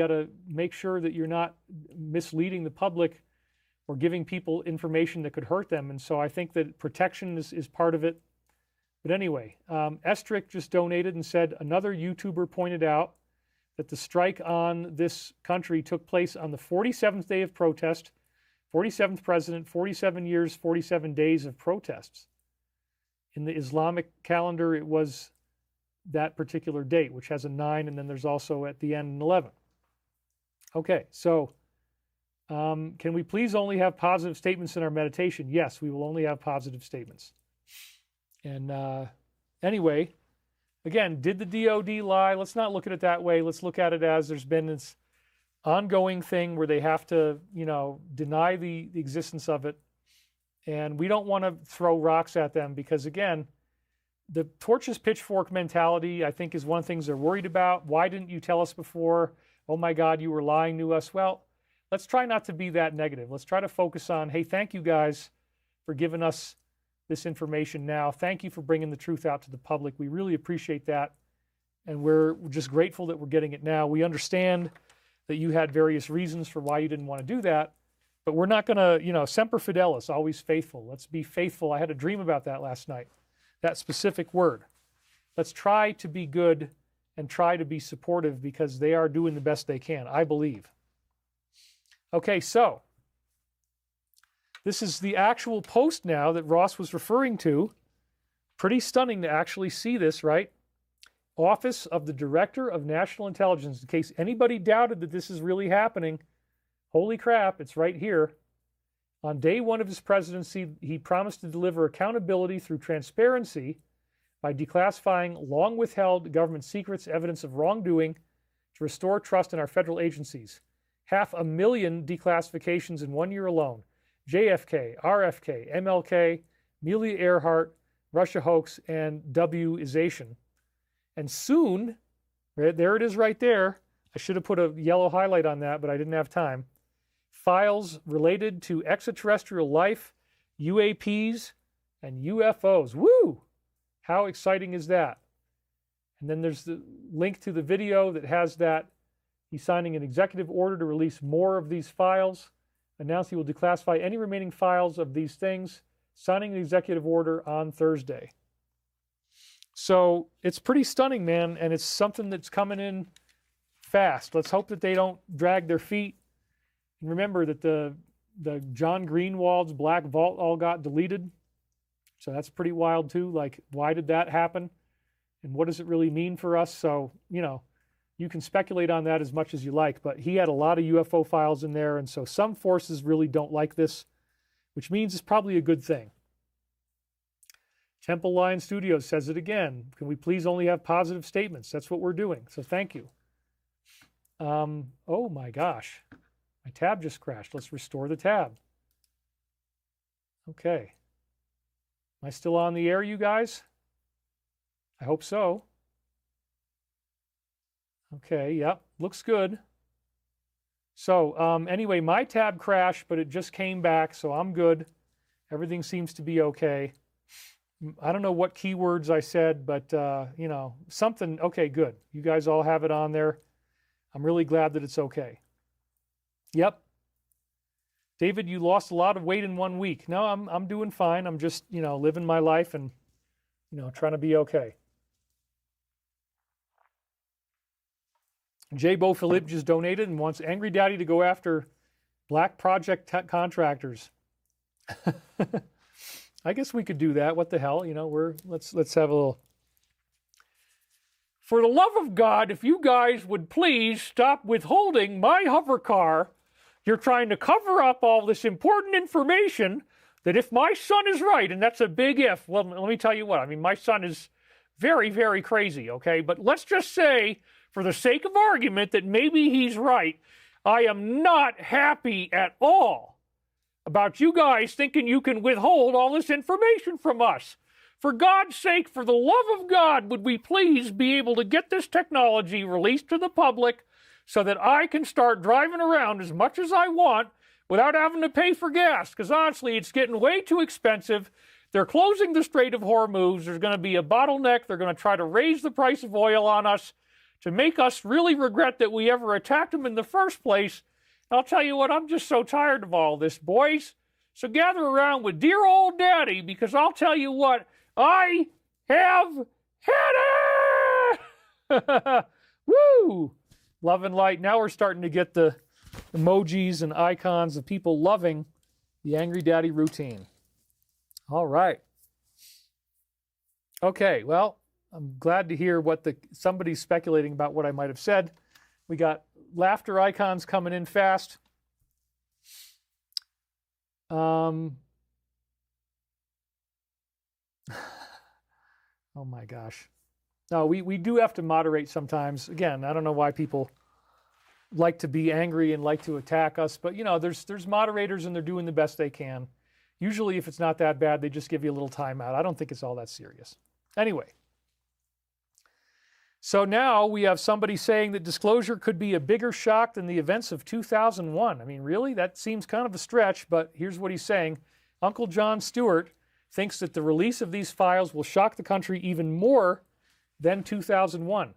got to make sure that you're not misleading the public or giving people information that could hurt them. And so I think that protection is part of it. But anyway, Estrick just donated and said, another YouTuber pointed out that the strike on this country took place on the 47th day of protest, 47th president, 47 years, 47 days of protests. In the Islamic calendar, it was that particular date, which has a 9, and then there's also at the end an 11. Okay, so can we please only have positive statements in our meditation? Yes, we will only have positive statements. And anyway, again, did the DOD lie? Let's not look at it that way. Let's look at it as there's been this ongoing thing where they have to, deny the existence of it. And we don't want to throw rocks at them because, again, the torches pitchfork mentality, I think, is one of the things they're worried about. Why didn't you tell us before? Oh, my God, you were lying to us. Well, let's try not to be that negative. Let's try to focus on, hey, thank you guys for giving us this information now. Thank you for bringing the truth out to the public. We really appreciate that. And we're just grateful that we're getting it now. We understand that you had various reasons for why you didn't want to do that, but we're not going to, semper fidelis, always faithful. Let's be faithful. I had a dream about that last night, that specific word. Let's try to be good and try to be supportive because they are doing the best they can, I believe. Okay, so this is the actual post now that Ross was referring to. Pretty stunning to actually see this, right? Office of the Director of National Intelligence. In case anybody doubted that this is really happening, holy crap, it's right here. On day one of his presidency, he promised to deliver accountability through transparency by declassifying long-withheld government secrets, evidence of wrongdoing, to restore trust in our federal agencies. 500,000 declassifications in 1 year alone. JFK, RFK, MLK, Amelia Earhart, Russia hoax, and W-ization. And soon, right, there it is right there. I should have put a yellow highlight on that, but I didn't have time. Files related to extraterrestrial life, UAPs, and UFOs. Woo! How exciting is that? And then there's the link to the video that has that. He's signing an executive order to release more of these files. Announced he will declassify any remaining files of these things, signing the executive order on Thursday. So it's pretty stunning, man, and it's something that's coming in fast. Let's hope that they don't drag their feet. And remember that the John Greenwald's Black Vault all got deleted. So that's pretty wild too. Like, why did that happen? And what does it really mean for us? So, you can speculate on that as much as you like, but he had a lot of UFO files in there, and so some forces really don't like this, which means it's probably a good thing. Temple Lion Studios says it again. Can we please only have positive statements? That's what we're doing, so thank you. Oh my gosh. My tab just crashed. Let's restore the tab. Okay. Am I still on the air, you guys? I hope so. Okay, yep, looks good. So anyway, my tab crashed, but it just came back, so I'm good. Everything seems to be okay. I don't know what keywords I said, but, something. Okay, good. You guys all have it on there. I'm really glad that it's okay. Yep. David, you lost a lot of weight in 1 week. No, I'm doing fine. I'm just, living my life and, trying to be okay. J. Bo Philippe just donated and wants Angry Daddy to go after black project contractors. I guess we could do that. What the hell? Let's have a little. For the love of God, if you guys would please stop withholding my hover car. You're trying to cover up all this important information that if my son is right, and that's a big if, well, let me tell you what. I mean, my son is very, very crazy, okay? But let's just say, for the sake of argument, that maybe he's right. I am not happy at all about you guys thinking you can withhold all this information from us. For God's sake, for the love of God, would we please be able to get this technology released to the public so that I can start driving around as much as I want without having to pay for gas? Because honestly, it's getting way too expensive. They're closing the Strait of Hormuz. There's going to be a bottleneck. They're going to try to raise the price of oil on us. to make us really regret that we ever attacked them in the first place. And I'll tell you what, I'm just so tired of all this, boys. So gather around with dear old daddy, because I'll tell you what, I have had it! Woo! Love and light. Now we're starting to get the emojis and icons of people loving the Angry Daddy routine. All right. Okay, well, I'm glad to hear what somebody's speculating about what I might have said. We got laughter icons coming in fast. Oh my gosh. No, we do have to moderate sometimes. Again, I don't know why people like to be angry and like to attack us, but you know, there's moderators and they're doing the best they can. Usually if it's not that bad, they just give you a little time out. I don't think it's all that serious. Anyway. So now we have somebody saying that disclosure could be a bigger shock than the events of 2001. I mean, really? That seems kind of a stretch, but here's what he's saying. Uncle John Stewart thinks that the release of these files will shock the country even more than 2001.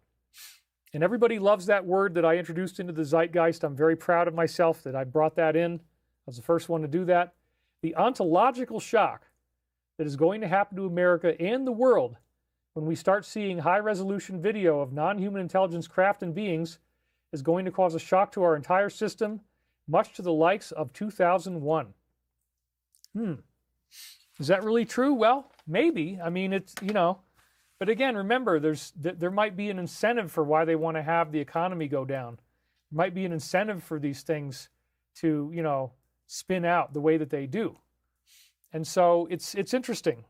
And everybody loves that word that I introduced into the zeitgeist. I'm very proud of myself that I brought that in. I was the first one to do that. The ontological shock that is going to happen to America and the world when we start seeing high-resolution video of non-human intelligence craft and beings is going to cause a shock to our entire system, much to the likes of 2001. Is that really true? Well, maybe. I mean, it's, you know, but again, remember, there might be an incentive for why they want to have the economy go down. There might be an incentive for these things to, you know, spin out the way that they do. And so it's interesting.